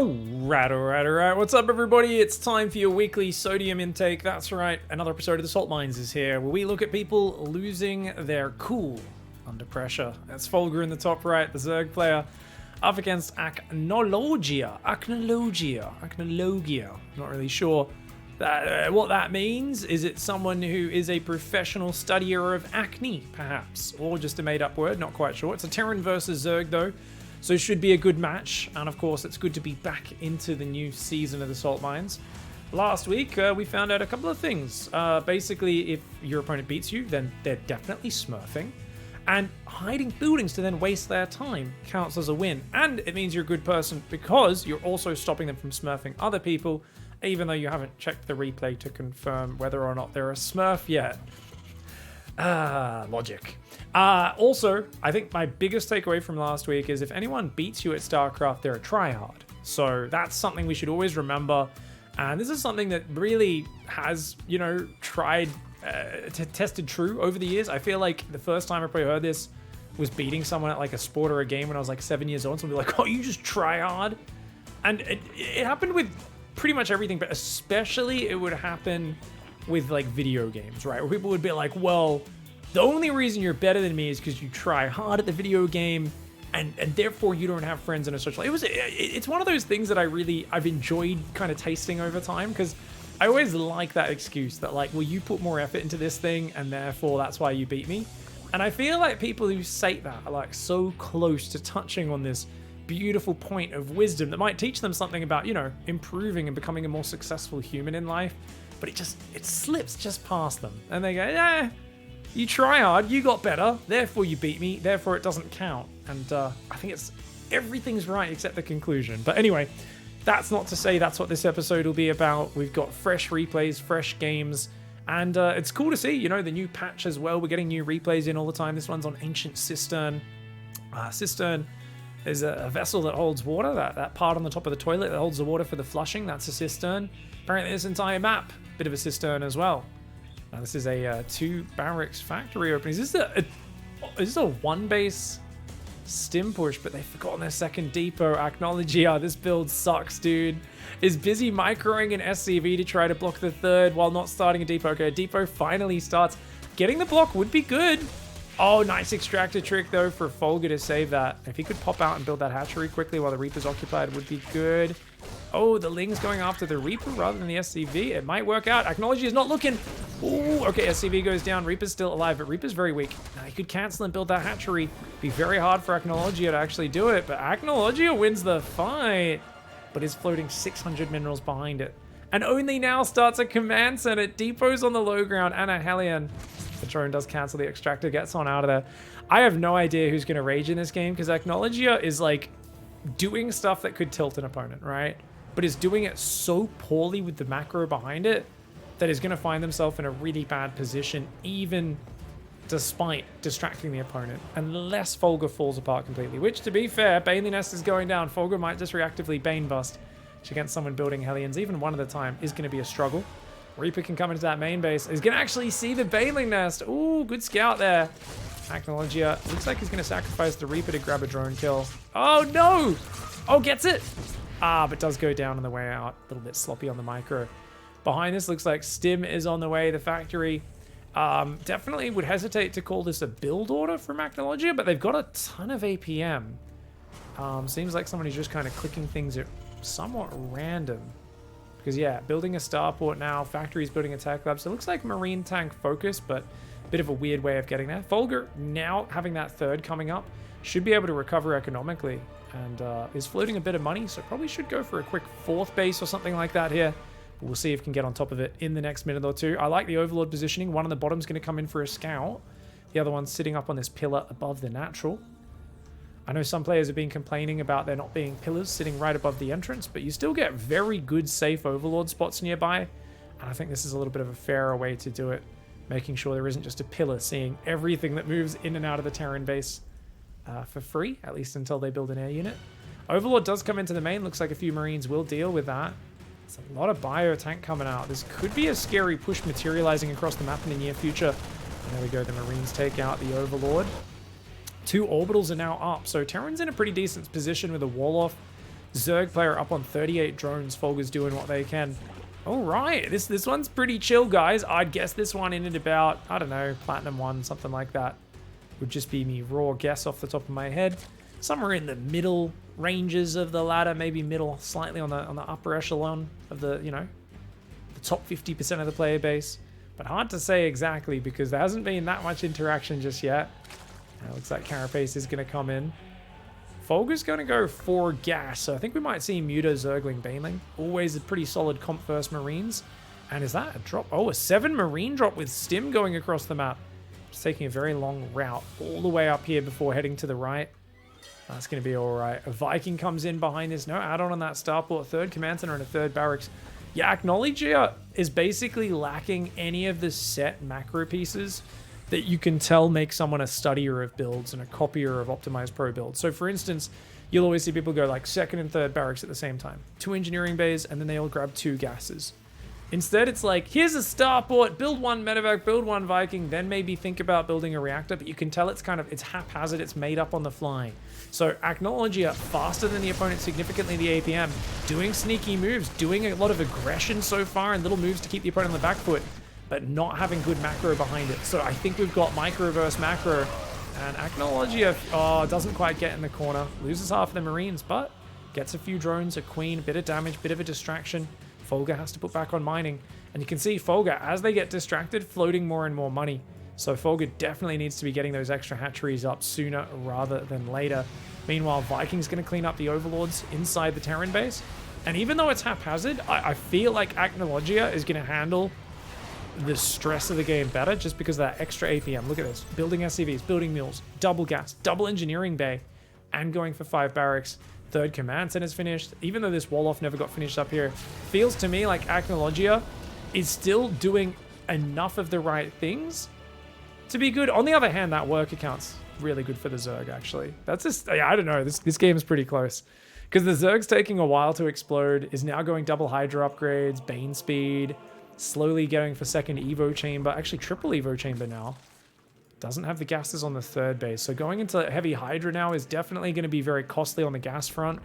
Alright. What's up, everybody? It's time for your weekly sodium intake. That's right, another episode of the Salt Mines is here, where we look at people losing their cool under pressure. That's Folger in the top right, the Zerg player, up against Acnologia. Not really sure what that means. Is it someone who is a professional studier of acne, perhaps? Or just a made-up word? Not quite sure. It's a Terran versus Zerg, though. So it should be a good match, and of course it's good to be back into the new season of the Salt Mines. Last week we found out a couple of things. Basically, if your opponent beats you, then they're definitely smurfing, and hiding buildings to then waste their time counts as a win. And it means you're a good person because you're also stopping them from smurfing other people, even though you haven't checked the replay to confirm whether or not they're a smurf yet. Logic. Also, I think my biggest takeaway from last week is if anyone beats you at StarCraft, they're a tryhard. So that's something we should always remember. And this is something that really has, tested true over the years. I feel like the first time I probably heard this was beating someone at like a sport or a game when I was like 7 years old. Someone would be like, oh, you just try hard. And it happened with pretty much everything, but especially it would happen with like video games, right? Where people would be like, well, the only reason you're better than me is because you try hard at the video game, and therefore you don't have friends in a social life. It's one of those things that I've enjoyed kind of tasting over time, because I always like that excuse that like, well, you put more effort into this thing and therefore that's why you beat me. And I feel like people who say that are like so close to touching on this beautiful point of wisdom that might teach them something about, improving and becoming a more successful human in life. But it slips just past them. And they go, yeah, you try hard, you got better, therefore you beat me, therefore it doesn't count. And I think everything's right except the conclusion. But anyway, that's not to say that's what this episode will be about. We've got fresh replays, fresh games, and it's cool to see, the new patch as well. We're getting new replays in all the time. This one's on Ancient Cistern. Cistern is a vessel that holds water, that part on the top of the toilet that holds the water for the flushing, that's a cistern. Apparently this entire map, bit of a cistern as well. Now this is a 2 barracks factory opening. Is this a 1 base stim push, but they've forgotten their second depot. Acnologia, this build sucks, dude. Is busy microing an SCV to try to block the third while not starting a depot. Okay, a depot finally starts. Getting the block would be good. Oh, nice extractor trick, though, for Folger to save that. If he could pop out and build that hatchery quickly while the Reaper's occupied, would be good. Oh, the Ling's going after the Reaper rather than the SCV. It might work out. Acnologia is not looking. Ooh, okay, SCV goes down. Reaper's still alive, but Reaper's very weak. Now, he could cancel and build that hatchery. Be very hard for Acnologia to actually do it, but Acnologia wins the fight, but is floating 600 minerals behind it. And only now starts a command center. Depots on the low ground and a Hellion. The drone does cancel the extractor, gets on out of there. I have no idea who's going to rage in this game, because Acnologia is like doing stuff that could tilt an opponent, right? But is doing it so poorly with the macro behind it that is going to find themselves in a really bad position, even despite distracting the opponent, unless Folger falls apart completely. Which, to be fair, Baneley Nest is going down. Folger might just reactively Bane Bust, which against someone building Hellions, even one at a time, is going to be a struggle. Reaper can come into that main base. He's going to actually see the Baneling Nest. Ooh, good scout there. Acnologia looks like he's going to sacrifice the Reaper to grab a drone kill. Oh, no! Oh, gets it! But does go down on the way out. A little bit sloppy on the micro. Behind this looks like Stim is on the way. The factory definitely would hesitate to call this a build order from Acnologia, but they've got a ton of APM. Seems like someone who's just kind of clicking things at somewhat random. Because, yeah, building a starport now, factory's building a tech lab. So it looks like marine tank focus, but a bit of a weird way of getting there. Folger, now having that third coming up, should be able to recover economically and is floating a bit of money. So probably should go for a quick 4th base or something like that here. But we'll see if we can get on top of it in the next minute or two. I like the Overlord positioning. One on the bottom's going to come in for a scout. The other one's sitting up on this pillar above the natural. I know some players have been complaining about there not being pillars sitting right above the entrance, but you still get very good, safe Overlord spots nearby. And I think this is a little bit of a fairer way to do it, making sure there isn't just a pillar seeing everything that moves in and out of the Terran base for free, at least until they build an air unit. Overlord does come into the main. Looks like a few Marines will deal with that. There's a lot of bio tank coming out. This could be a scary push materializing across the map in the near future. And there we go. The Marines take out the Overlord. 2 orbitals are now up, so Terran's in a pretty decent position with a wall off. Zerg player up on 38 drones. Folger's doing what they can. All right, this one's pretty chill, guys. I'd guess this one in at about, I don't know, Platinum 1, something like that. Would just be me raw guess off the top of my head. Somewhere in the middle ranges of the ladder, maybe middle, slightly on the upper echelon of the, you know, the top 50% of the player base. But hard to say exactly because there hasn't been that much interaction just yet. Looks like Carapace is going to come in. Folger's going to go for gas, so I think we might see Muta, Zergling, Baneling. Always a pretty solid comp first Marines. And is that a drop? Oh, a 7 Marine drop with Stim going across the map. Just taking a very long route all the way up here before heading to the right. That's going to be all right. A Viking comes in behind this. No add-on on that starport. Third command center and a third barracks. Yeah, Acknowledger is basically lacking any of the set macro pieces that you can tell make someone a studier of builds and a copier of optimized pro builds. So for instance, you'll always see people go like second and third barracks at the same time. 2 engineering bays, and then they all grab 2 gases. Instead, it's like, here's a starport, build 1 medevac, build 1 Viking, then maybe think about building a reactor, but you can tell it's it's haphazard, it's made up on the fly. So Acknowledger, faster than the opponent significantly in the APM, doing sneaky moves, doing a lot of aggression so far, and little moves to keep the opponent on the back foot, but not having good macro behind it. So I think we've got micro versus macro, and Acknowledger, doesn't quite get in the corner, loses half of the Marines, but gets a few drones, a queen, a bit of damage, bit of a distraction. Folger has to put back on mining. And you can see Folger, as they get distracted, floating more and more money. So Folger definitely needs to be getting those extra hatcheries up sooner rather than later. Meanwhile, Viking's going to clean up the Overlords inside the Terran base. And even though it's haphazard, I feel like Acknowledger is going to handle the stress of the game better just because of that extra APM. Look at this. Building SCVs, building mules, double gas, double engineering bay, and going for 5 barracks. Third command center's finished. Even though this wall-off never got finished up here, feels to me like Acknowledger is still doing enough of the right things to be good. On the other hand, that work account's really good for the Zerg, actually. That's just, I don't know, this game is pretty close. Because the Zerg's taking a while to explode, is now going double Hydra upgrades, Bane speed, slowly going for second Evo chamber, actually triple Evo chamber now. Doesn't have the gases on the third base. So going into heavy Hydra now is definitely going to be very costly on the gas front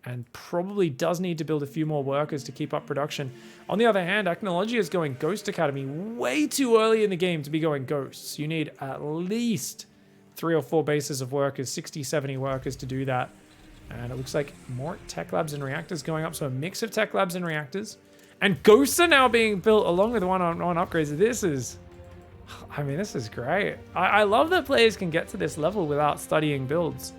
and probably does need to build a few more workers to keep up production. On the other hand, Acknowledger is going Ghost Academy way too early in the game to be going Ghosts. You need at least 3 or 4 bases of workers, 60, 70 workers to do that. And it looks like more tech labs and reactors going up. So a mix of tech labs and reactors. And Ghosts are now being built along with one-on-one upgrades. This is great. I love that players can get to this level without studying builds.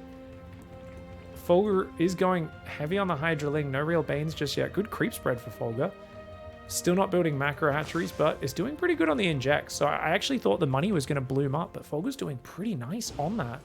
Folger is going heavy on the Hydraling. No real Banes just yet. Good creep spread for Folger. Still not building macro hatcheries, but is doing pretty good on the injects. So I actually thought the money was going to bloom up, but Folger's doing pretty nice on that.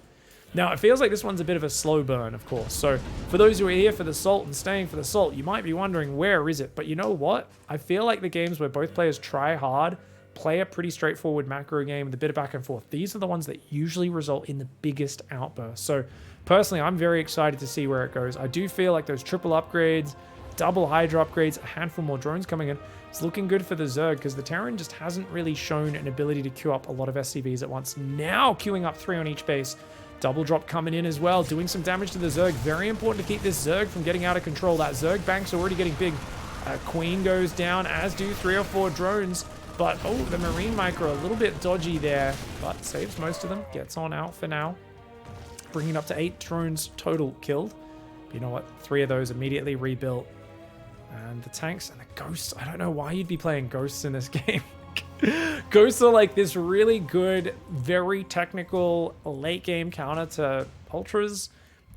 Now, it feels like this one's a bit of a slow burn, of course. So for those who are here for the salt and staying for the salt, you might be wondering, where is it? But you know what? I feel like the games where both players try hard, play a pretty straightforward macro game with a bit of back and forth, these are the ones that usually result in the biggest outbursts. So personally, I'm very excited to see where it goes. I do feel like those triple upgrades, double Hydra upgrades, a handful more drones coming in, it's looking good for the Zerg because the Terran just hasn't really shown an ability to queue up a lot of SCVs at once. Now queuing up 3 on each base. Double drop coming in as well, doing some damage to the Zerg. Very important to keep this Zerg from getting out of control. That Zerg bank's already getting big. Queen goes down, as do 3 or 4 drones. But, oh, the Marine Micro, a little bit dodgy there, but saves most of them. Gets on out for now. Bringing up to 8 drones total killed. But you know what? 3 of those immediately rebuilt. And the tanks and the ghosts. I don't know why you'd be playing ghosts in this game. Ghosts are like this really good, very technical late game counter to ultras.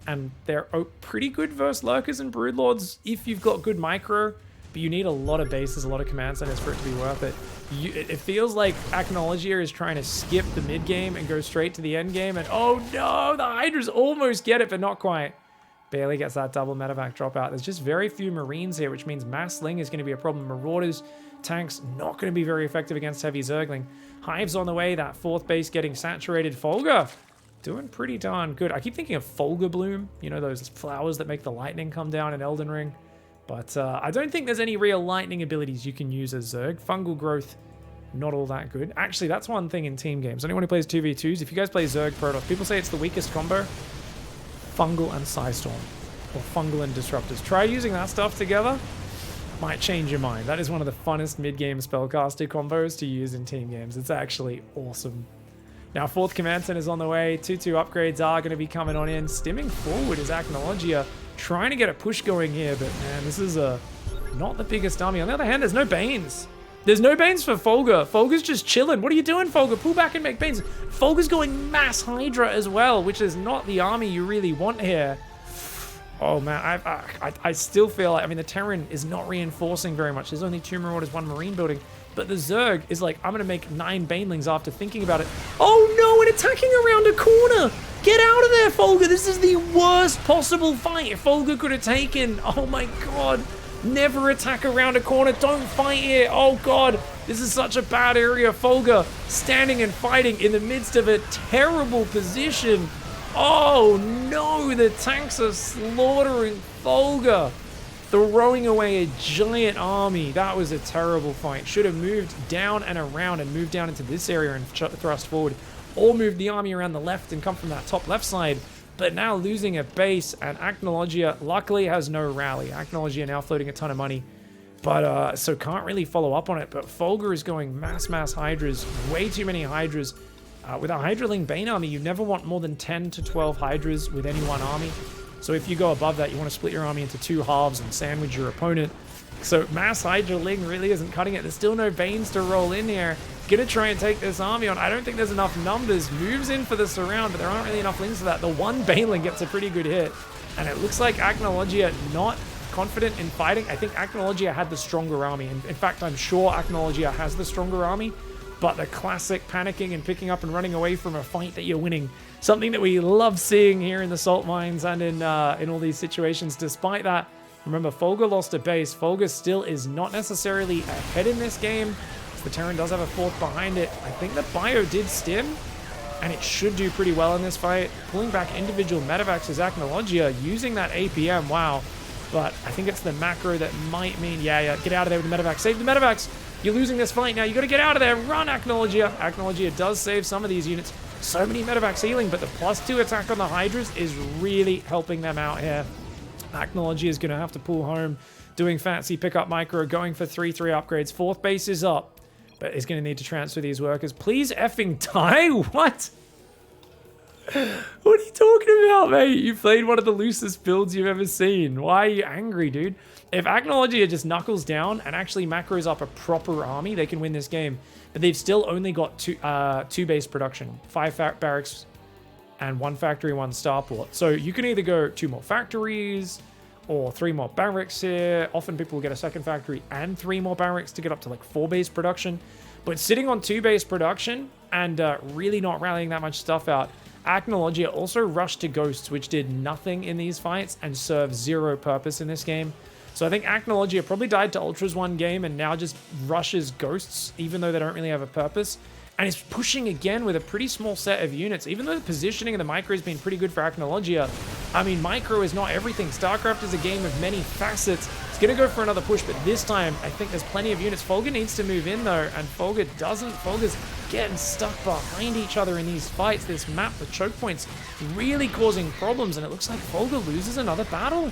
And they're pretty good versus lurkers and broodlords if you've got good micro. But you need a lot of bases, a lot of command centers for it to be worth it. It feels like Acknowledger is trying to skip the mid game and go straight to the end game. And oh no, the Hydras almost get it, but not quite. Barely gets that double medevac dropout. There's just very few Marines here, which means mass sling is going to be a problem. Marauders, tanks, not going to be very effective against heavy Zergling. Hives on the way, that 4th base getting saturated. Folger doing pretty darn good. I keep thinking of Folger Bloom, you know, those flowers that make the lightning come down in Elden Ring. But I don't think there's any real lightning abilities you can use as Zerg. Fungal growth, not all that good. Actually, that's one thing in team games. Anyone who plays 2v2s, if you guys play Zerg Protoss, people say it's the weakest combo. Fungal and Psystorm. or fungal and disruptors. Try using that stuff together. Might change your mind. That is one of the funnest mid-game spellcaster combos to use in team games. It's actually awesome. Now, 4th Command Center is on the way. 2/2 upgrades are going to be coming on in. Stimming forward is Acnologia, trying to get a push going here, but man, this is not the biggest army. On the other hand, there's no Banes. There's no Banes for Folger. Folger's just chilling. What are you doing, Folger? Pull back and make Banes. Folger's going mass Hydra as well, which is not the army you really want here. Oh man, I still feel like, I mean, the Terran is not reinforcing very much. There's only 2 Marauders, 1 Marine building. But the Zerg is like, I'm going to make 9 Banelings after thinking about it. Oh no, and attacking around a corner. Get out of there, Folger. This is the worst possible fight Folger could have taken. Oh my god. Never attack around a corner. Don't fight here. Oh god. This is such a bad area. Folger standing and fighting in the midst of a terrible position. Oh no, the tanks are slaughtering Folger. Throwing away a giant army. That was a terrible fight. Should have moved down and around and moved down into this area and thrust forward. Or moved the army around the left and come from that top left side. But now losing a base, and Acnologia luckily has no rally. Acnologia now floating a ton of money. But, so can't really follow up on it. But Folger is going mass Hydras. Way too many Hydras. With a Hydraling Bane army, you never want more than 10 to 12 Hydras with any one army. So if you go above that, you want to split your army into 2 halves and sandwich your opponent. So mass Hydraling really isn't cutting it. There's still no Banes to roll in here. Gonna try and take this army on. I don't think there's enough numbers. Moves in for the surround, but there aren't really enough lings for that. The one Baneling gets a pretty good hit. And it looks like Acnologia not confident in fighting. I think Acnologia had the stronger army. In fact, I'm sure Acnologia has the stronger army. But the classic panicking and picking up and running away from a fight that you're winning. Something that we love seeing here in the salt mines and in all these situations. Despite that, remember, Folger lost a base. Folger still is not necessarily ahead in this game. The Terran does have a 4th behind it. I think the Bio did stim, and it should do pretty well in this fight. Pulling back individual medevacs is Acnologia, using that APM, wow. But I think it's the macro that might mean, yeah, get out of there with the medevacs. Save the medevacs. You're losing this fight now. You got to get out of there. Run, Acnologia. Acnologia does save some of these units. So many medevacs healing, but the +2 attack on the Hydras is really helping them out here. Acnologia is going to have to pull home, doing fancy pickup micro, going for 3/3 upgrades. 4th base is up, but is going to need to transfer these workers. Please effing die? What? What are you talking about, mate? You played one of the loosest builds you've ever seen. Why are you angry, dude? If Acnologia just knuckles down and actually macros up a proper army, they can win this game. But they've still only got 2 base production, 5 barracks, and 1 factory, 1 starport. So you can either go 2 more factories or 3 more barracks here. Often people will get a 2nd factory and 3 more barracks to get up to like 4 base production. But sitting on 2 base production and really not rallying that much stuff out, Acnologia also rushed to Ghosts, which did nothing in these fights and served 0 purpose in this game. So I think Acnologia probably died to Ultras one game and now just rushes Ghosts, even though they don't really have a purpose. And is pushing again with a pretty small set of units. Even though the positioning of the micro has been pretty good for Acnologia, I mean, micro is not everything. StarCraft is a game of many facets. It's going to go for another push, but this time I think there's plenty of units. Folger needs to move in though, and Folger doesn't. Folger's getting stuck behind each other in these fights. This map, the choke points, really causing problems, and it looks like Folger loses another battle.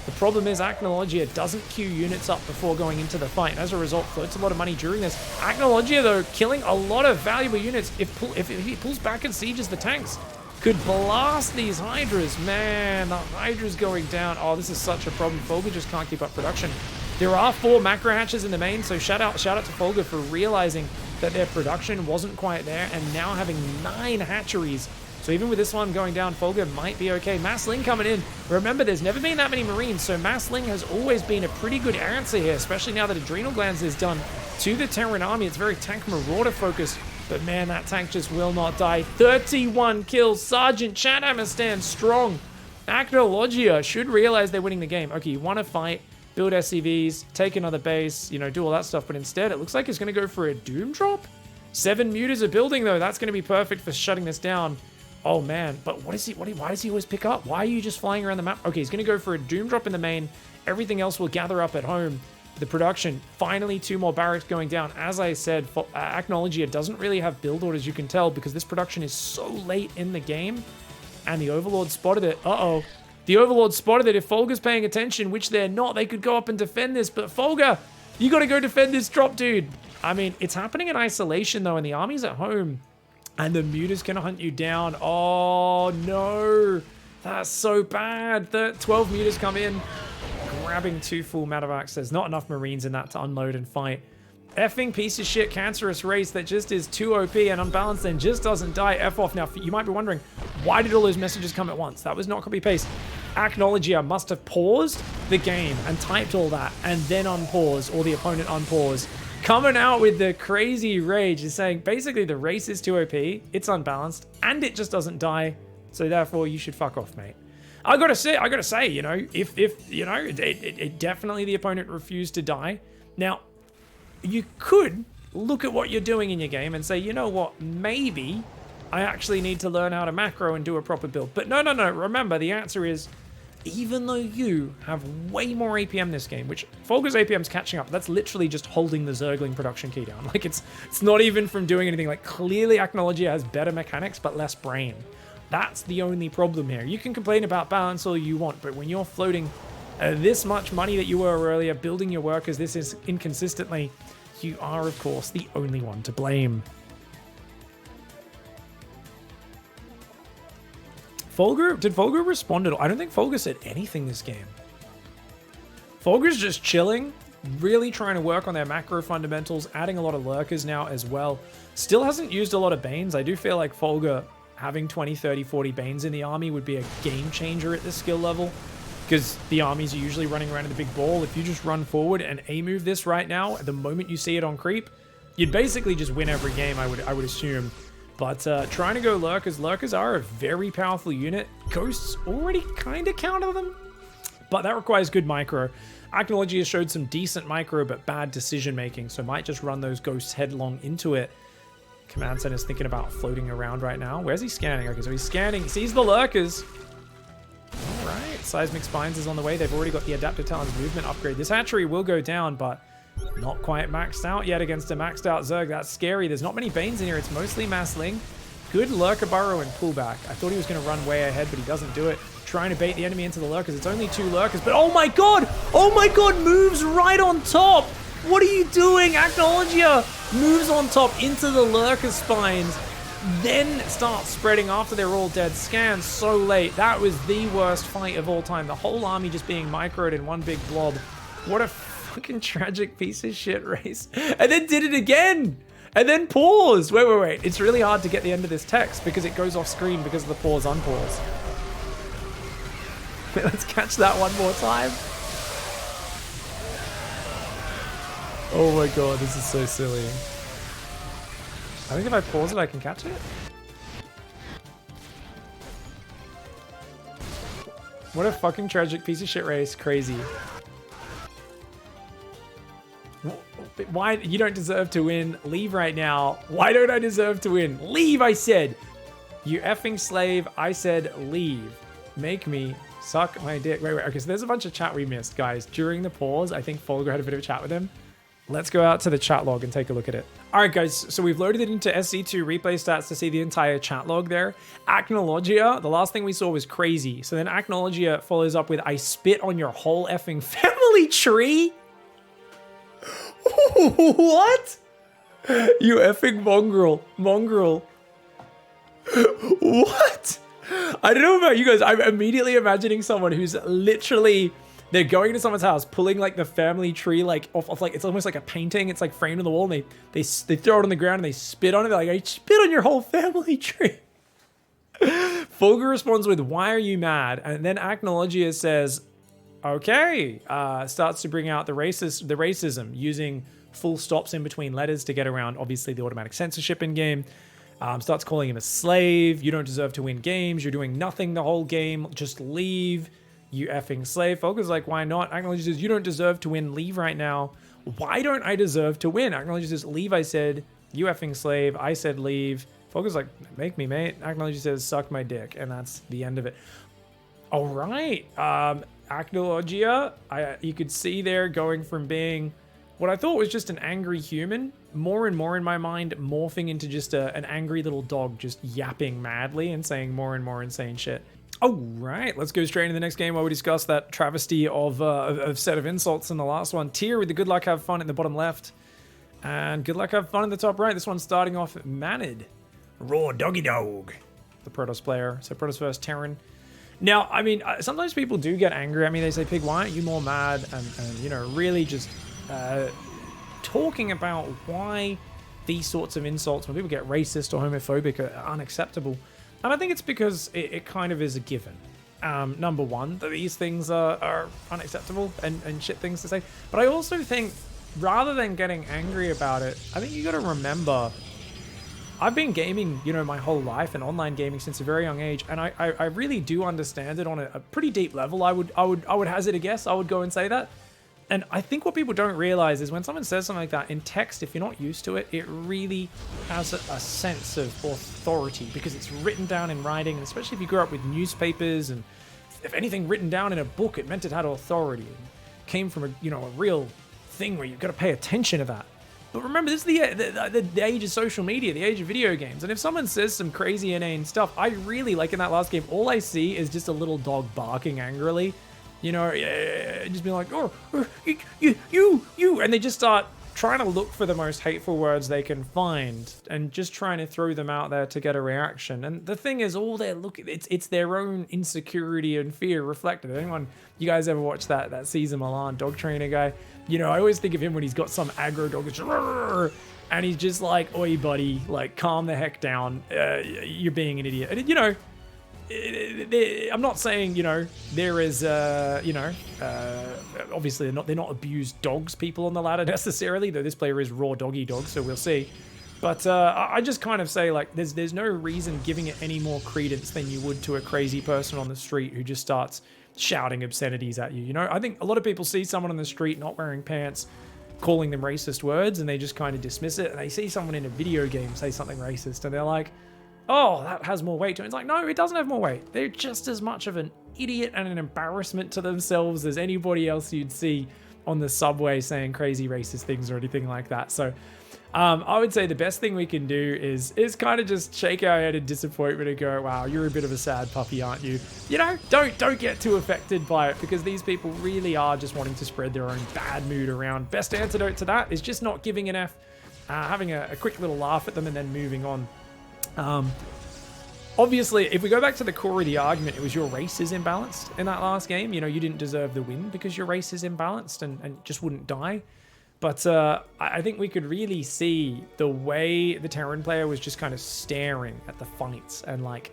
The problem is Acnologia doesn't queue units up before going into the fight, and as a result, floats a lot of money during this. Acnologia, though, killing a lot of valuable units. If he pulls back and sieges the tanks, could blast these Hydras. Man, the Hydra's going down. Oh, this is such a problem. Folger just can't keep up production. There are 4 macro hatches in the main, so shout out to Folger for realizing that their production wasn't quite there, and now having 9 hatcheries. So even with this one going down, Folger might be okay. Massling coming in. Remember, there's never been that many Marines, so Massling has always been a pretty good answer here, especially now that Adrenal Glands is done to the Terran army. It's very tank marauder focused, but man, that tank just will not die. 31 kills. Sergeant Chathammer stands strong. Acnologia should realize they're winning the game. Okay, you want to fight, build SCVs, take another base, you know, do all that stuff, but instead it looks like it's going to go for a Doom Drop. 7 Mutas are building, though. That's going to be perfect for shutting this down. Oh man, but why does he always pick up? Why are you just flying around the map? Okay, he's going to go for a Doom Drop in the main. Everything else will gather up at home. The production, finally 2 more barracks going down. As I said, Acnologia doesn't really have build orders, you can tell, because this production is so late in the game. And the Overlord spotted it. Uh-oh. The Overlord spotted that if Folger's paying attention, which they're not, they could go up and defend this. But Folger, you got to go defend this drop, dude. I mean, it's happening in isolation, though, and the army's at home. And the Muta's going to hunt you down. Oh, no. That's so bad. The 12 Mutas come in, grabbing 2 full Medevacs. There's not enough Marines in that to unload and fight. Effing piece of shit cancerous race that just is too OP and unbalanced and just doesn't die. F off. Now, you might be wondering, why did all those messages come at once? That was not copy-paste. Acknowledgia must have paused the game and typed all that and then unpause, or the opponent unpause. Coming out with the crazy rage is saying, basically, the race is too OP, it's unbalanced, and it just doesn't die. So therefore, you should fuck off, mate. I gotta say, you know, if you know, it definitely the opponent refused to die. Now, you could look at what you're doing in your game and say, you know what, maybe I actually need to learn how to macro and do a proper build. But no. Remember, the answer is, even though you have way more APM this game, which Folger's APM's catching up, that's literally just holding the Zergling production key down. Like, it's not even from doing anything. Like, clearly Acknowledgia has better mechanics, but less brain. That's the only problem here. You can complain about balance all you want, but when you're floating this much money that you were earlier, building your workers this is inconsistently, you are, of course, the only one to blame. Folger, did Folger respond at all? I don't think Folger said anything this game. Folger's just chilling, really trying to work on their macro fundamentals, adding a lot of lurkers now as well. Still hasn't used a lot of Banes. I do feel like Folger having 20, 30, 40 Banes in the army would be a game changer at this skill level, because the armies are usually running around in the big ball. If you just run forward and A-move this right now, the moment you see it on creep, you'd basically just win every game, I would assume. But trying to go Lurkers. Lurkers are a very powerful unit. Ghosts already kind of counter them, but that requires good micro. Acknowledgia has showed some decent micro, but bad decision making, so might just run those Ghosts headlong into it. Command Center's thinking about floating around right now. Where's he scanning? Okay, so he's scanning. He sees the Lurkers. All right, Seismic Spines is on the way. They've already got the Adaptive Talons movement upgrade. This hatchery will go down, but not quite maxed out yet against a maxed out Zerg. That's scary. There's not many Banes in here. It's mostly Massling. Good Lurker Burrow and pullback. I thought he was going to run way ahead, but he doesn't do it. Trying to bait the enemy into the Lurkers. It's only 2 Lurkers, but oh my god! Oh my god, moves right on top! What are you doing? Acknowledgia moves on top into the Lurker Spines, then starts spreading after they're all dead. Scans so late. That was the worst fight of all time. The whole army just being microed in one big blob. What a fucking tragic piece of shit race. And then did it again! And then paused! Wait. It's really hard to get the end of this text because it goes off screen because of the pause unpause. Let's catch that one more time. Oh my god, this is so silly. I think if I pause it, I can catch it. What a fucking tragic piece of shit race. Crazy. Why? You don't deserve to win. Leave right now. Why don't I deserve to win? Leave, I said. You effing slave. I said leave. Make me suck my dick. Wait. Okay, so there's a bunch of chat we missed, guys. During the pause, I think Folger had a bit of a chat with him. Let's go out to the chat log and take a look at it. All right, guys, so we've loaded it into SC2 replay stats to see the entire chat log there. Acknowledgia, the last thing we saw was crazy. So then Acknowledgia follows up with, I spit on your whole effing family tree? What? You effing mongrel. What? I don't know about you guys. I'm immediately imagining someone who's literally... They're going to someone's house, pulling like the family tree like off like it's almost like a painting. It's like framed on the wall, and they throw it on the ground and they spit on it. They're like, I spit on your whole family tree. Folger responds with, why are you mad? And then Acknowledgia says, okay. Starts to bring out the racism using full stops in between letters to get around obviously the automatic censorship in game. Starts calling him a slave. You don't deserve to win games. You're doing nothing the whole game. Just leave. You effing slave. Folger's like, why not? Acknowledgia says, you don't deserve to win. Leave right now. Why don't I deserve to win? Acknowledgia says, leave, I said. You effing slave. I said leave. Folger's like, make me, mate. Acknowledgia says, suck my dick. And that's the end of it. All right. Acknowledgia, you could see there going from being what I thought was just an angry human, more and more in my mind, morphing into just an angry little dog just yapping madly and saying more and more insane shit. All right, let's go straight into the next game while we discuss that travesty of set of insults in the last one. Tier with the good luck, have fun in the bottom left. And good luck, have fun in the top right. This one's starting off Manid. Raw doggy dog. The Protoss player. So Protoss versus Terran. Now, I mean, sometimes people do get angry at me. They say, Pig, why aren't you more mad? And you know, really just talking about why these sorts of insults, when people get racist or homophobic, are unacceptable. And I think it's because it kind of is a given. Number one, that these things are unacceptable and shit things to say. But I also think, rather than getting angry about it, I think you got to remember, I've been gaming, you know, my whole life and online gaming since a very young age, and I really do understand it on a pretty deep level. I would hazard a guess. I would go and say that. And I think what people don't realize is when someone says something like that in text, if you're not used to it, it really has a sense of authority because it's written down in writing, and especially if you grew up with newspapers and if anything written down in a book, it meant it had authority and came from a real thing where you've got to pay attention to that. But remember, this is the age of social media, the age of video games. And if someone says some crazy inane stuff, I really, like in that last game, all I see is just a little dog barking angrily. You know, just being like, oh, you, and they just start trying to look for the most hateful words they can find and just trying to throw them out there to get a reaction. And the thing is, all they're looking, it's their own insecurity and fear reflected. Anyone, you guys ever watch that Caesar Milan dog trainer guy? You know, I always think of him when he's got some aggro dog, and he's just like, oi, buddy, like, calm the heck down. You're being an idiot. And, you know, I'm not saying, you know, there is, obviously they're not abused dogs people on the ladder necessarily, though this player is raw doggy dog, so we'll see. But I just kind of say, like, there's no reason giving it any more credence than you would to a crazy person on the street who just starts shouting obscenities at you. You know, I think a lot of people see someone on the street not wearing pants, calling them racist words, and they just kind of dismiss it. And they see someone in a video game say something racist, and they're like, oh, that has more weight to it. It's like, no, it doesn't have more weight. They're just as much of an idiot and an embarrassment to themselves as anybody else you'd see on the subway saying crazy racist things or anything like that. So I would say the best thing we can do is kind of just shake our head in disappointment and go, wow, you're a bit of a sad puppy, aren't you? You know, don't get too affected by it, because these people really are just wanting to spread their own bad mood around. Best antidote to that is just not giving an F, having a quick little laugh at them and then moving on. Obviously, if we go back to the core of the argument, it was your race is imbalanced in that last game. You know, you didn't deserve the win because your race is imbalanced and just wouldn't die. But I think we could really see the way the Terran player was just kind of staring at the fights. And, like,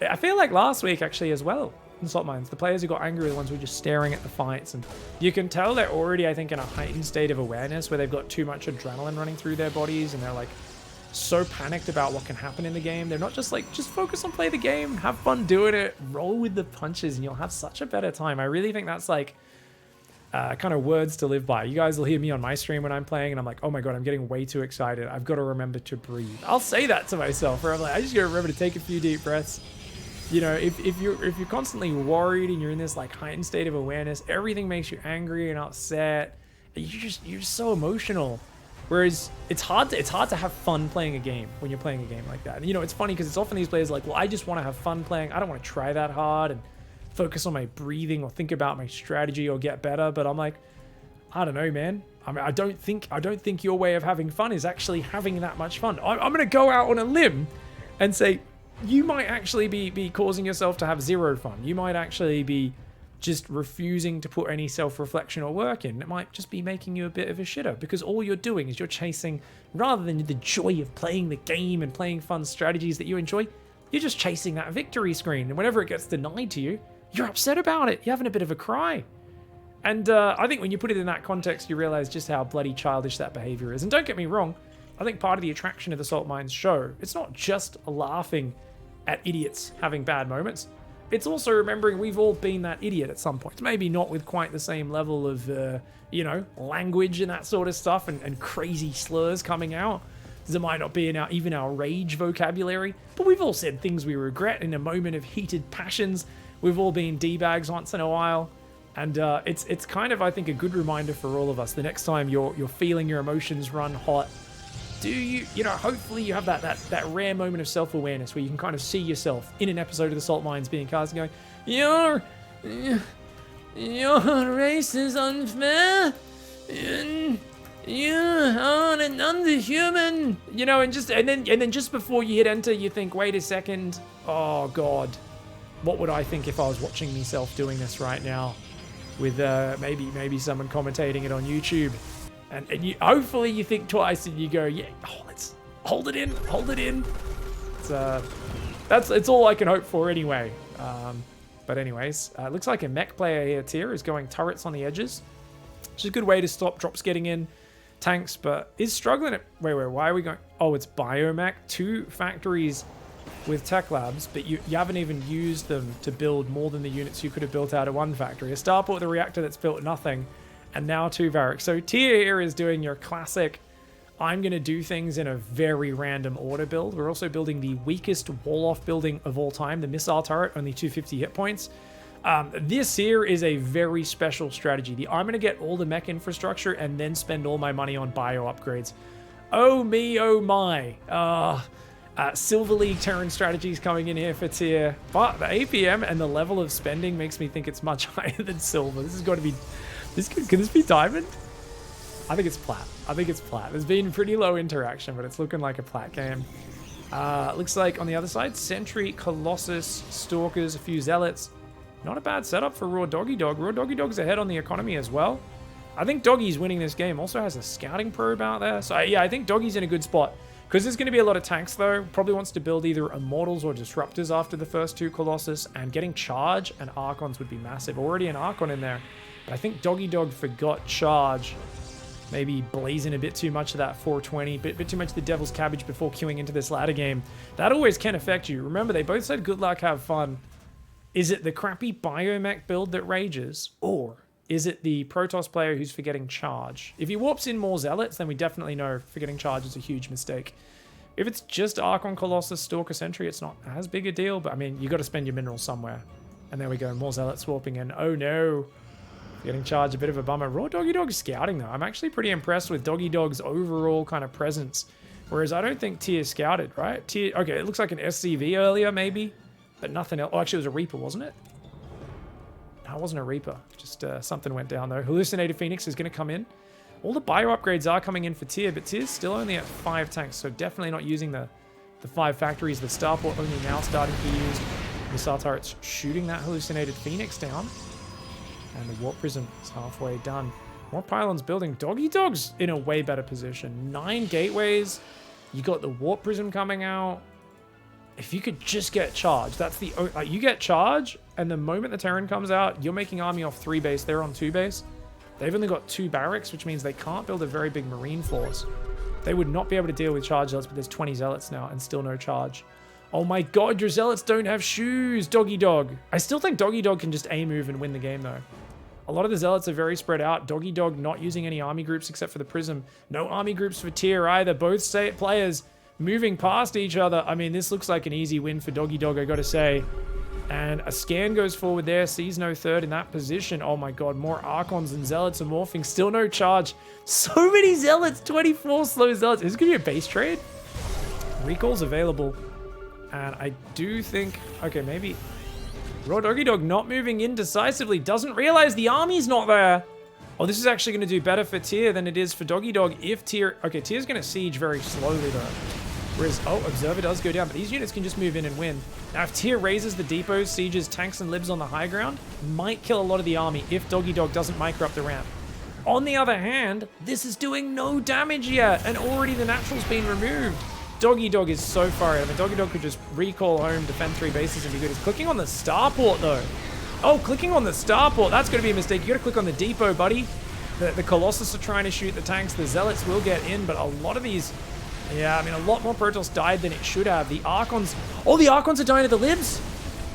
I feel like last week, actually, as well, in Salt Mines, the players who got angry were the ones who were just staring at the fights. And you can tell they're already, I think, in a heightened state of awareness where they've got too much adrenaline running through their bodies. And they're, like, so panicked about what can happen in the game. They're not just like, just focus on play the game, have fun doing it, roll with the punches, and you'll have such a better time. I really think that's like kind of words to live by. You guys will hear me on my stream when I'm playing and I'm like, oh my god, I'm getting way too excited. I've got to remember to breathe. I'll say that to myself, where I'm like, I just got to remember to take a few deep breaths. You know, if you're constantly worried and you're in this like heightened state of awareness, everything makes you angry and upset. You're just so emotional. Whereas it's hard to have fun playing a game when you're playing a game like that. And, you know, it's funny because it's often these players like, well, I just want to have fun playing. I don't want to try that hard and focus on my breathing or think about my strategy or get better. But I'm like, I don't know, man. I mean, I don't think your way of having fun is actually having that much fun. I'm going to go out on a limb and say you might actually be causing yourself to have zero fun. You might actually be just refusing to put any self-reflection or work in. It might just be making you a bit of a shitter, because all you're doing is you're chasing, rather than the joy of playing the game and playing fun strategies that you enjoy, you're just chasing that victory screen. And whenever it gets denied to you, you're upset about it. You're having a bit of a cry. And I think when you put it in that context, you realize just how bloody childish that behavior is. And don't get me wrong, I think part of the attraction of the Salt Mines show, it's not just laughing at idiots having bad moments. It's also remembering we've all been that idiot at some point. Maybe not with quite the same level of, you know, language and that sort of stuff and crazy slurs coming out. It might not be in even our rage vocabulary, but we've all said things we regret in a moment of heated passions. We've all been D-bags once in a while. And it's kind of, I think, a good reminder for all of us. The next time you're feeling your emotions run hot, do you, hopefully you have that rare moment of self-awareness where you can kind of see yourself in an episode of the Salt Mines being cast and going, your race is unfair, and you are an underhuman, and then just before you hit enter, you think, wait a second, oh God, what would I think if I was watching myself doing this right now with maybe someone commentating it on YouTube? And you, hopefully you think twice and you go, yeah, let's hold it in. It's all I can hope for anyway. But anyways, it looks like a mech player here, Tier, is going turrets on the edges, which is a good way to stop drops getting in tanks, but is struggling at, wait, why are we going? Oh, it's Biomech, 2 factories with tech labs, but you haven't even used them to build more than the units you could have built out of 1 factory. A starport with a reactor that's built nothing, and now 2 barracks. So Tier here is doing your classic, I'm going to do things in a very random order build. We're also building the weakest wall-off building of all time, the missile turret, only 250 hit points. This here is a very special strategy. I'm going to get all the mech infrastructure and then spend all my money on bio upgrades. Oh me, oh my. Silver League Terran strategies coming in here for Tier. But the APM and the level of spending makes me think it's much higher than silver. This has got to be... Can this be diamond? I think it's plat. There's been pretty low interaction, but it's looking like a plat game. Looks like on the other side, Sentry, Colossus, Stalkers, a few Zealots. Not a bad setup for Raw Doggy Dog. Raw Doggy Dog's ahead on the economy as well. I think Doggy's winning this game. Also has a scouting probe out there. So yeah, I think Doggy's in a good spot. Because there's going to be a lot of tanks though. Probably wants to build either Immortals or Disruptors after the first 2 Colossus. And getting Charge and Archons would be massive. Already an Archon in there. But I think Doggy Dog forgot Charge. Maybe blazing a bit too much of that 420. Bit too much of the Devil's Cabbage before queuing into this ladder game. That always can affect you. Remember, they both said good luck, have fun. Is it the crappy Biomech build that rages? Or is it the Protoss player who's forgetting Charge? If he warps in more Zealots, then we definitely know forgetting Charge is a huge mistake. If it's just Archon, Colossus, Stalker, Sentry, it's not as big a deal. But I mean, you got to spend your minerals somewhere. And there we go, more Zealots swapping in. Oh no. Getting Charge, a bit of a bummer. Raw Doggy Dog scouting though. I'm actually pretty impressed with Doggy Dog's overall kind of presence. Whereas I don't think Tier scouted, right? Tier, okay, it looks like an SCV earlier maybe, but nothing else. Oh, actually it was a Reaper, wasn't it? No, it wasn't a Reaper. Just something went down though. Hallucinated Phoenix is going to come in. All the bio upgrades are coming in for Tier, but Tier's still only at 5 tanks, so definitely not using the 5 factories. The Starport only now starting to be used. Missile turrets shooting that Hallucinated Phoenix down. And the Warp Prism is halfway done. More pylons building. Doggy Dog's in a way better position. 9 gateways. You got the Warp Prism coming out. If you could just get Charge, that's the... you get Charge, and the moment the Terran comes out, you're making army off 3 base. They're on 2 base. They've only got 2 barracks, which means they can't build a very big Marine force. They would not be able to deal with Charge Zealots, but there's 20 Zealots now and still no Charge. Oh my god, your Zealots don't have shoes, Doggy Dog. I still think Doggy Dog can just A-move and win the game, though. A lot of the Zealots are very spread out. Doggy Dog not using any army groups except for the Prism. No army groups for Tier either. Both state players moving past each other. I mean, this looks like an easy win for Doggy Dog, I gotta say. And a scan goes forward there. Sees no third in that position. Oh my god, more Archons and Zealots are morphing. Still no Charge. So many Zealots. 24 slow Zealots. Is this gonna be a base trade? Recall's available. And I do think... Okay, maybe... Raw Doggy Dog not moving in decisively. Doesn't realize the army's not there. Oh, this is actually going to do better for Tier than it is for Doggy Dog if Tier... Okay, Tier's going to siege very slowly, though. Whereas... Oh, Observer does go down, but these units can just move in and win. Now, if Tier raises the depots, sieges tanks and libs on the high ground, might kill a lot of the army if Doggy Dog doesn't micro up the ramp. On the other hand, this is doing no damage yet, and already the natural's been removed. Doggy Dog is so far out. I mean, Doggy Dog could just recall home, defend 3 bases, and be good. He's clicking on the starport, though. Oh, clicking on the starport. That's going to be a mistake. You got to click on the depot, buddy. The Colossus are trying to shoot the tanks. The Zealots will get in, but a lot of these... Yeah, I mean, a lot more Protoss died than it should have. The Archons... Oh, the Archons are dying to the Libs?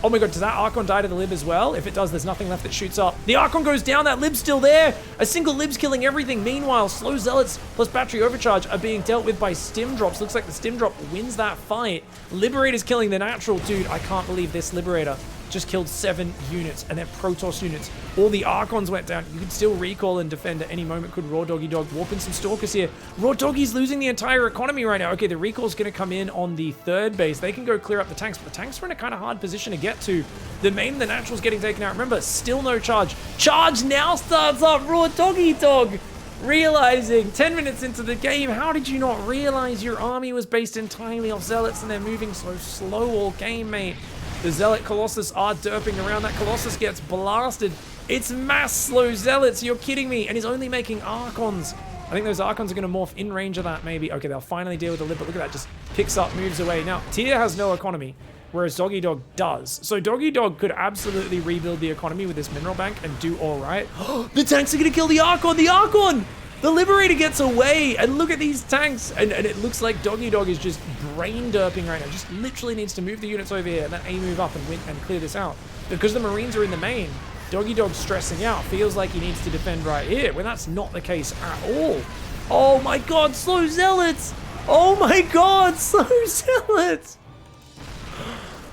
Oh my god, does that Archon die to the Lib as well? If it does, there's nothing left that shoots up. The Archon goes down, that Lib's still there. A single Lib's killing everything. Meanwhile, slow Zealots plus battery overcharge are being dealt with by stim drops. Looks like the stim drop wins that fight. Liberator's killing the natural. Dude, I can't believe this Liberator. just killed 7 units, and then Protoss units. All the Archons went down. You could still recall and defend at any moment. Could Raw Doggy Dog warp in some Stalkers here? Raw Doggy's losing the entire economy right now. Okay, the recall's going to come in on the 3rd base. They can go clear up the tanks, but the tanks are in a kind of hard position to get to. The main, the natural's getting taken out. Remember, still no charge. Charge now starts up. Raw Doggy Dog realizing 10 minutes into the game, how did you not realize your army was based entirely off Zealots and they're moving so slow all game, mate? The Zealot Colossus are derping around. That Colossus gets blasted. It's mass slow Zealots. You're kidding me. And he's only making Archons. I think those Archons are going to morph in range of that, maybe. Okay, they'll finally deal with the lid, but look at that. Just picks up, moves away. Now, Tyr has no economy, whereas Doggy Dog does. So Doggy Dog could absolutely rebuild the economy with this mineral bank and do all right. The tanks are going to kill the Archon. The Archon! The Liberator gets away, and look at these tanks. And it looks like Doggy Dog is just brain derping right now. Just literally needs to move the units over here and then move up and win and clear this out. Because the Marines are in the main, Doggy Dog's stressing out. Feels like he needs to defend right here, when that's not the case at all. Oh my god, slow Zealots! Oh my god, slow Zealots!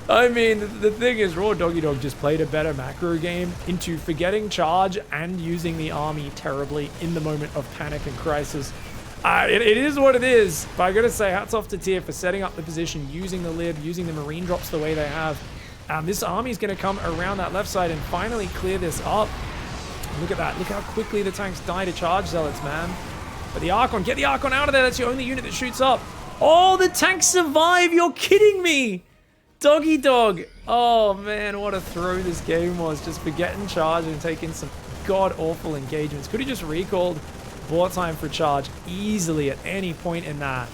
I mean, the thing is, Raw Doggy Dog just played a better macro game into forgetting charge and using the army terribly in the moment of panic and crisis. It is what it is, but I gotta say, hats off to Tyr for setting up the position, using the lib, using the marine drops the way they have. This army is gonna come around that left side and finally clear this up. Look at that, look how quickly the tanks die to charge Zealots, man. But the Archon, get the Archon out of there, that's your only unit that shoots up. Oh, the tanks survive, you're kidding me! Doggy Dog. Oh man, what a throw this game was. Just for getting charged and taking some god-awful engagements. Could have just recalled wartime for charge easily at any point in that.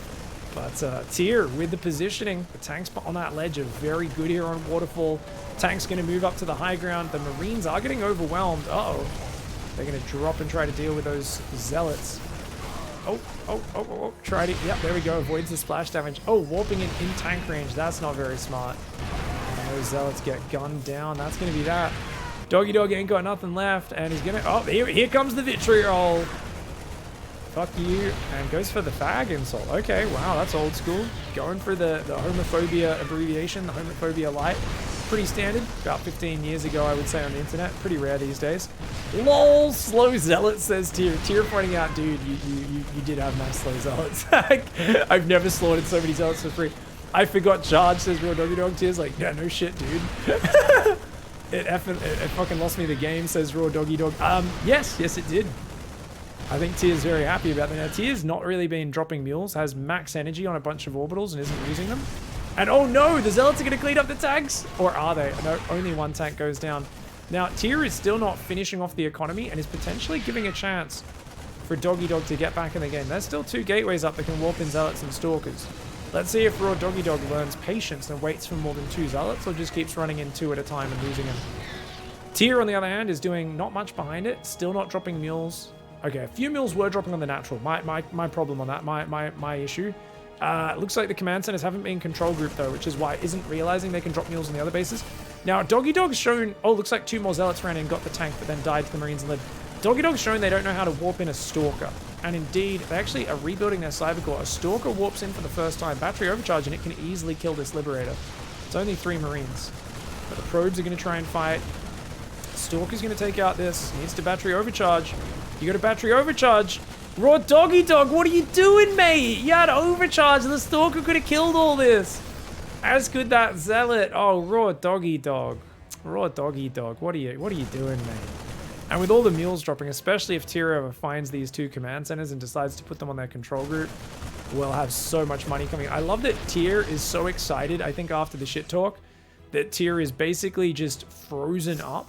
But Tyr with the positioning. The tanks on that ledge are very good here on Waterfall. Tank's going to move up to the high ground. The Marines are getting overwhelmed. Uh-oh. They're going to drop and try to deal with those Zealots. Oh, tried it. Yep, there we go. Avoids the splash damage. Oh, warping in tank range. That's not very smart. And those Zealots get gunned down. That's going to be that. Doggy Dog ain't got nothing left, and he's going to... Oh, here comes the vitriol. Fuck you. And goes for the fag insult. Okay, wow, that's old school. Going for the homophobia abbreviation, the homophobia light. Pretty standard. About 15 years ago, I would say, on the internet. Pretty rare these days. LOL, slow Zealot, says Tyr. Tyr pointing out, dude, you did have nice slow Zealots. I've never slaughtered so many Zealots for free. I forgot charge, says Raw Doggy Dog. Tyr's like, yeah, no shit, dude. It fucking lost me the game, says Raw Doggy Dog. Yes, it did. I think Tyr's very happy about that. Now, Tyr's not really been dropping mules, has max energy on a bunch of orbitals and isn't using them. And oh no, the Zealots are going to clean up the tanks? Or are they? No, only one tank goes down. Now, Tyr is still not finishing off the economy and is potentially giving a chance for Doggy Dog to get back in the game. There's still 2 gateways up that can warp in Zealots and Stalkers. Let's see if Raw Doggy Dog learns patience and waits for more than 2 Zealots or just keeps running in 2 at a time and losing them. Tyr, on the other hand, is doing not much behind it. Still not dropping mules. Okay, a few mules were dropping on the natural. My problem on that, my issue. Looks like the command centers haven't been control group though, which is why it isn't realizing they can drop mules on the other bases. Now, Doggy Dog's shown... Oh, looks like 2 more Zealots ran in and got the tank, but then died to the Marines and lived. Doggy Dog's shown they don't know how to warp in a Stalker. And indeed, they actually are rebuilding their Cybercore. A Stalker warps in for the first time. Battery overcharge, and it can easily kill this Liberator. It's only 3 Marines. But the probes are going to try and fight. Stalker's going to take out this. Needs to battery overcharge. You got a battery overcharge. Raw Doggy Dog, what are you doing, mate? You had overcharge. The Stalker could have killed all this. As could that Zealot. Oh, Raw Doggy Dog. Raw Doggy Dog. What are you doing, mate? And with all the mules dropping, especially if Tyr ever finds these 2 command centers and decides to put them on their control group, we'll have so much money coming. I love that Tyr is so excited, I think after the shit talk, that Tyr is basically just frozen up,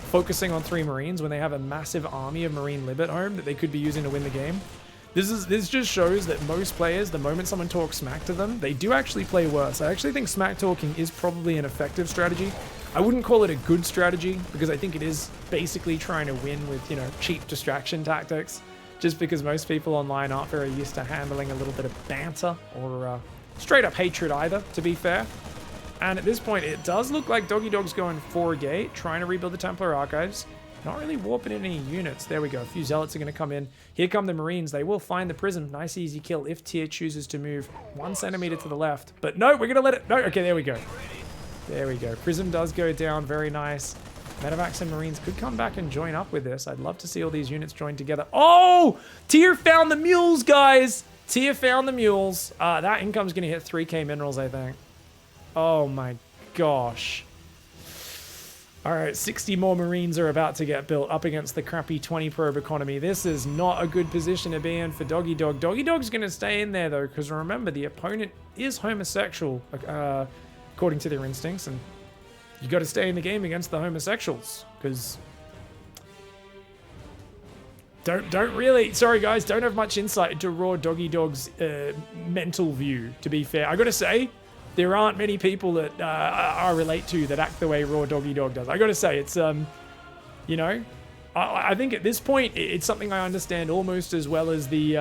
focusing on 3 Marines when they have a massive army of Marine Lib at home that they could be using to win the game. This just shows that most players, the moment someone talks smack to them, they do actually play worse. I actually think smack talking is probably an effective strategy. I wouldn't call it a good strategy because I think it is basically trying to win with, you know, cheap distraction tactics, just because most people online aren't very used to handling a little bit of banter or straight up hatred either, to be fair. And at this point, it does look like Doggy Dog's going for a gate, trying to rebuild the Templar Archives. Not really warping in any units. There we go. A few Zealots are going to come in. Here come the Marines. They will find the prism. Nice, easy kill if Tyr chooses to move 1 centimeter to the left. But no, we're going to let it... No, okay, there we go. There we go. Prism does go down. Very nice. Medevacs and Marines could come back and join up with this. I'd love to see all these units join together. Oh! Tyr found the mules, guys! Tyr found the mules. That income's going to hit 3k minerals, I think. Oh my gosh. All right, 60 more Marines are about to get built up against the crappy 20 probe economy. This is not a good position to be in for Doggy Dog. Doggy Dog's going to stay in there, though, because remember, the opponent is homosexual, according to their instincts, and you got to stay in the game against the homosexuals, because don't really, sorry guys, don't have much insight into raw Doggy Dog's mental view, to be fair. I got to say, there aren't many people that I relate to that act the way raw Doggy Dog does. I got to say, it's, you know, I think at this point, it's something I understand almost as well as the,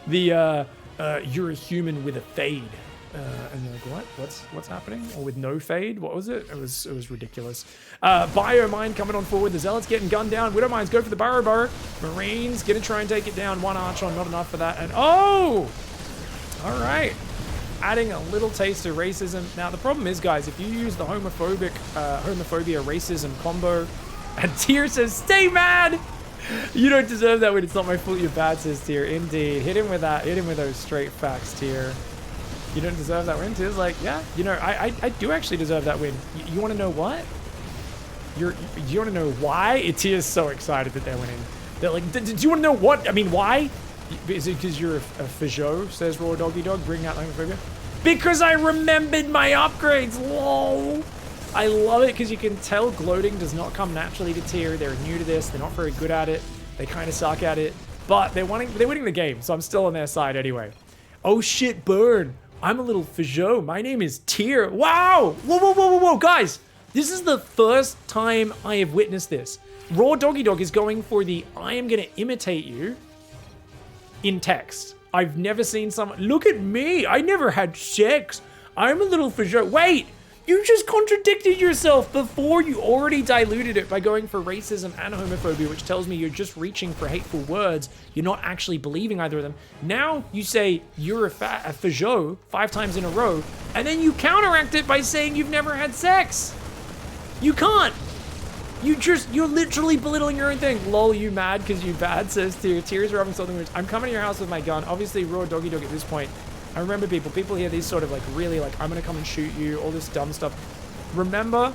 you're a human with a fade. And you're like, what? What's happening? Or with no fade? What was it? It was ridiculous. Biomine coming on forward. The Zealots getting gunned down. Widowmines go for the Burrow. Marines gonna try and take it down. One Archon, not enough for that. And oh! All right. Adding a little taste of racism. Now, the problem is, guys, if you use the homophobia racism combo, and Tyr says, stay mad! You don't deserve that win. It's not my fault you're bad, says Tyr. Indeed. Hit him with that. Hit him with those straight facts, Tyr. You don't deserve that win. Tyr's like, yeah, you know, I do actually deserve that win. You want to know what? You want to know why? Tyr's so excited that they're winning. They're like, do you want to know what? I mean, why? Is it because you're a Fajot, says Raw Doggy Dog, bring out the homophobia? Because I remembered my upgrades, lol. I love it because you can tell gloating does not come naturally to Tyr. They're new to this. They're not very good at it. They kind of suck at it. But they're winning the game, so I'm still on their side anyway. Oh shit, burn. I'm a little Fajot. My name is Tyr. Wow! Whoa, guys. This is the first time I have witnessed this. Raw Doggy Dog is going for the I am going to imitate you in text. I've never seen someone, look at me, I never had sex. I'm a little Fajot. Wait, you just contradicted yourself before. You already diluted it by going for racism and homophobia, which tells me you're just reaching for hateful words. You're not actually believing either of them. Now you say you're a Fajot 5 times in a row, and then you counteract it by saying you've never had sex. You can't. You're literally belittling your own thing. Lol, you mad because you bad, says Tyr. Tyr's rubbing something which I'm coming to your house with my gun. Obviously, Raw Doggy Dog at this point. I remember people hear these sort of like really like, I'm gonna come and shoot you, all this dumb stuff. Remember,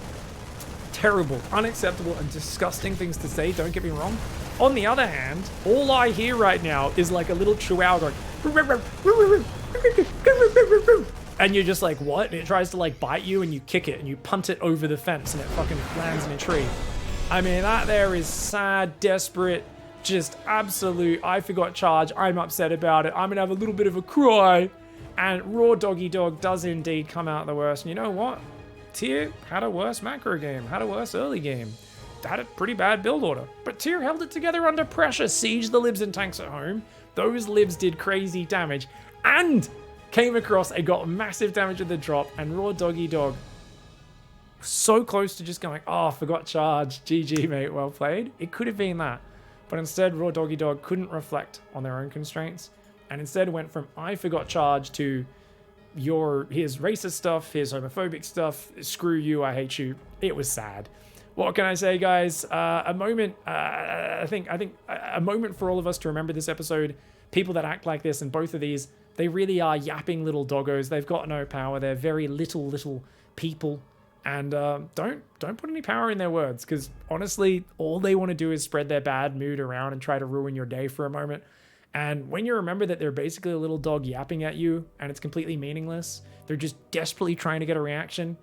terrible, unacceptable, and disgusting things to say, don't get me wrong. On the other hand, all I hear right now is like a little chihuahua going, and you're just like, what? And it tries to like bite you and you kick it and you punt it over the fence and it fucking lands in a tree. I mean, that there is sad, desperate, just absolute, I forgot charge. I'm upset about it. I'm gonna have a little bit of a cry. And Raw Doggy Dog does indeed come out the worst. And you know what? Tyr had a worse macro game, had a worse early game. Had a pretty bad build order. But Tyr held it together under pressure, sieged the libs and tanks at home. Those libs did crazy damage and came across and got massive damage with the drop. And Raw Doggy Dog so close to just going, oh, forgot charge. GG, mate, well played. It could have been that. But instead, Raw Doggy Dog couldn't reflect on their own constraints. And instead went from I forgot charge to here's racist stuff, here's homophobic stuff, screw you, I hate you. It was sad. What can I say, guys? A moment, I think a moment for all of us to remember this episode. People that act like this, and both of these, they really are yapping little doggos. They've got no power. They're very little people. And don't put any power in their words, because honestly, all they want to do is spread their bad mood around and try to ruin your day for a moment. And when you remember that they're basically a little dog yapping at you and it's completely meaningless, they're just desperately trying to get a reaction,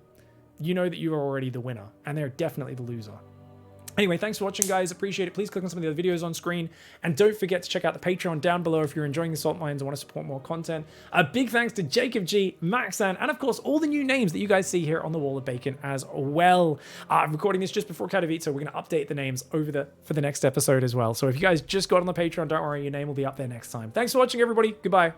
you know that you are already the winner and they're definitely the loser. Anyway, thanks for watching, guys. Appreciate it. Please click on some of the other videos on screen. And don't forget to check out the Patreon down below if you're enjoying the salt mines and want to support more content. A big thanks to Jacob G, Maxan, and of course, all the new names that you guys see here on the Wall of Bacon as well. I'm recording this just before Katowice, so we're going to update the names for the next episode as well. So if you guys just got on the Patreon, don't worry, your name will be up there next time. Thanks for watching, everybody. Goodbye.